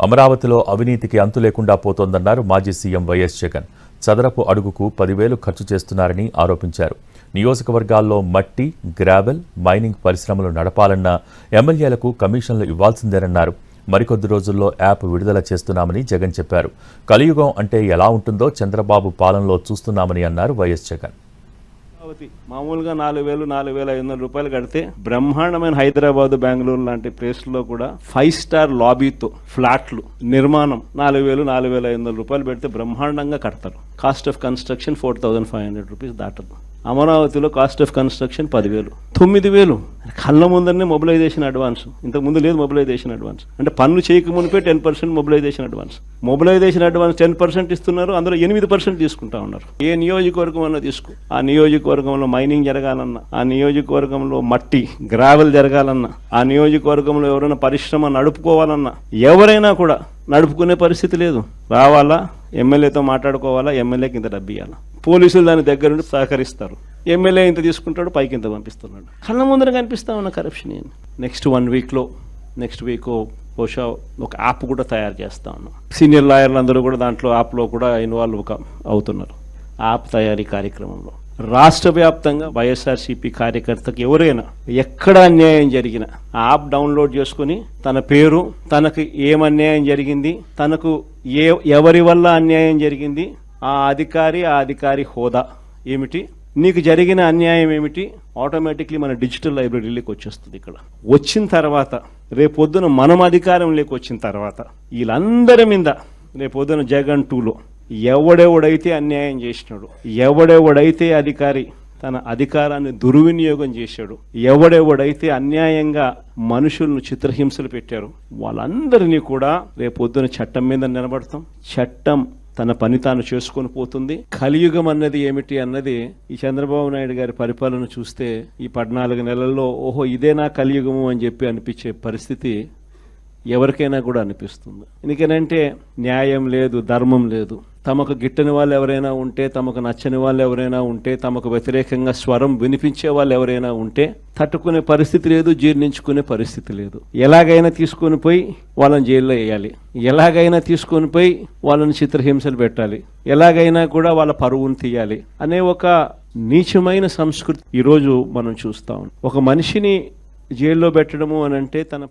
అమరావతిలో అవినీతికి అంతు లేకుండా పోతోందన్నారు మాజీ సీఎం వైఎస్ జగన్. చదరపు అడుగుకు 10,000 ఖర్చు చేస్తున్నారని ఆరోపించారు. నియోజకవర్గాల్లో మట్టి, గ్రావెల్, మైనింగ్ పరిశ్రమలు నడపాలన్న ఎమ్మెల్యేలకు కమిషన్లు ఇవ్వాల్సిందేనన్నారు. మరికొద్ది రోజుల్లో యాప్ విడుదల చేస్తున్నామని జగన్ చెప్పారు. కలియుగం అంటే ఎలా ఉంటుందో చంద్రబాబు పాలనలో చూస్తున్నామని అన్నారు వైఎస్ జగన్. మామూలుగా 4,000, 4,500 రూపాయలు కడితే బ్రహ్మాండమైన హైదరాబాద్, బెంగళూరు లాంటి ప్లేస్లో కూడా 5 స్టార్ లాబీతో ఫ్లాట్లు నిర్మాణం 4,000, 4,500 రూపాయలు పెడితే బ్రహ్మాండంగా కడతారు. కాస్ట్ ఆఫ్ కన్స్ట్రక్షన్ 4,500 రూపీస్ దాటదు. అమరావతిలో కాస్ట్ ఆఫ్ కన్స్ట్రక్షన్ 10,000, 9,000 కళ్ళ ముందరనే మొబిలైజేషన్ అడ్వాన్స్. ఇంతకుముందు లేదు మొబిలైజేషన్ అడ్వాన్స్. అంటే పనులు చేయక మునిపే 10% మొబిలైజేషన్ అడ్వాన్స్. మొబిలైజేషన్ అడ్వాన్స్ 10% ఇస్తున్నారు, అందులో 8% తీసుకుంటా ఉన్నారు. ఏ నియోజకవర్గం అన్నా తీసుకో, ఆ నియోజకవర్గంలో మైనింగ్ జరగాలన్నా, ఆ నియోజకవర్గంలో మట్టి గ్రావెల్ జరగాలన్నా, ఆ నియోజకవర్గంలో ఎవరైనా పరిశ్రమ నడుపుకోవాలన్నా ఎవరైనా కూడా నడుపుకునే పరిస్థితి లేదు. రావాలా, ఎమ్మెల్యేతో మాట్లాడుకోవాలా, ఎమ్మెల్యేకి ఇంత డబ్బు ఇవ్వాలా, పోలీసులు దాని దగ్గర నుండి సహకరిస్తారు. ఎమ్మెల్యే ఇంత తీసుకుంటాడు, పైకి ఇంత పంపిస్తున్నాడు. కళ్ళ ముందర కనిపిస్తా ఉన్న కరప్షన్. నెక్స్ట్ 1 వీక్లో, నెక్స్ట్ వీక్ బహుశా ఒక యాప్ కూడా తయారు చేస్తా ఉన్నాం. సీనియర్ లాయర్లు అందరూ కూడా దాంట్లో యాప్లో కూడా ఇన్వాల్వ్ అవుతున్నారు. యాప్ తయారీ కార్యక్రమంలో రాష్ట్ర వ్యాప్తంగా వైఎస్ఆర్సీపీ కార్యకర్తకి ఎవరైనా ఎక్కడ అన్యాయం జరిగినా యాప్ డౌన్లోడ్ చేసుకుని తన పేరు, తనకు ఏం అన్యాయం జరిగింది, తనకు ఎవరి వల్ల అన్యాయం జరిగింది, ఆ అధికారి హోదా ఏమిటి, నీకు జరిగిన అన్యాయం ఏమిటి, ఆటోమేటిక్లీ మన డిజిటల్ లైబ్రరీలోకి వచ్చేస్తుంది. ఇక్కడ వచ్చిన తర్వాత రేపొద్దున మనం అధికారంలోకి వచ్చిన తర్వాత వీళ్ళందరి మీద రేపొద్దున జగన్ 2లో ఎవడెవడైతే అన్యాయం చేసినాడు, ఎవడెవడైతే అధికారి తన అధికారాన్ని దుర్వినియోగం చేశాడు, ఎవడెవడైతే అన్యాయంగా మనుషులను చిత్రహింసలు పెట్టారు, వాళ్ళందరినీ కూడా రేపొద్దున చట్టం మీద నిలబడతాం. చట్టం తన పని తాను చేసుకొని పోతుంది. కలియుగం అన్నది ఏమిటి అన్నది ఈ చంద్రబాబు నాయుడు గారి పరిపాలన చూస్తే ఈ 14 నెలల్లో ఓహో ఇదేనా కలియుగము అని చెప్పి అనిపించే పరిస్థితి ఎవరికైనా కూడా అనిపిస్తుంది. ఎందుకనంటే న్యాయం లేదు, ధర్మం లేదు. తమకు గిట్టని వాళ్ళు ఎవరైనా ఉంటే, తమకు నచ్చని వాళ్ళు ఎవరైనా ఉంటే, తమకు వ్యతిరేకంగా స్వరం వినిపించే వాళ్ళు ఎవరైనా ఉంటే తట్టుకునే పరిస్థితి లేదు, జీర్ణించుకునే పరిస్థితి లేదు. ఎలాగైనా తీసుకొని పోయి వాళ్ళని జైల్లో వేయాలి, ఎలాగైనా తీసుకొని పోయి వాళ్ళని చిత్రహింసలు పెట్టాలి, ఎలాగైనా కూడా వాళ్ళ పరువును తీయాలి అనే ఒక నీచమైన సంస్కృతి ఈరోజు మనం చూస్తాం. ఒక మనిషిని జైల్లో పెట్టడము అని అంటే తన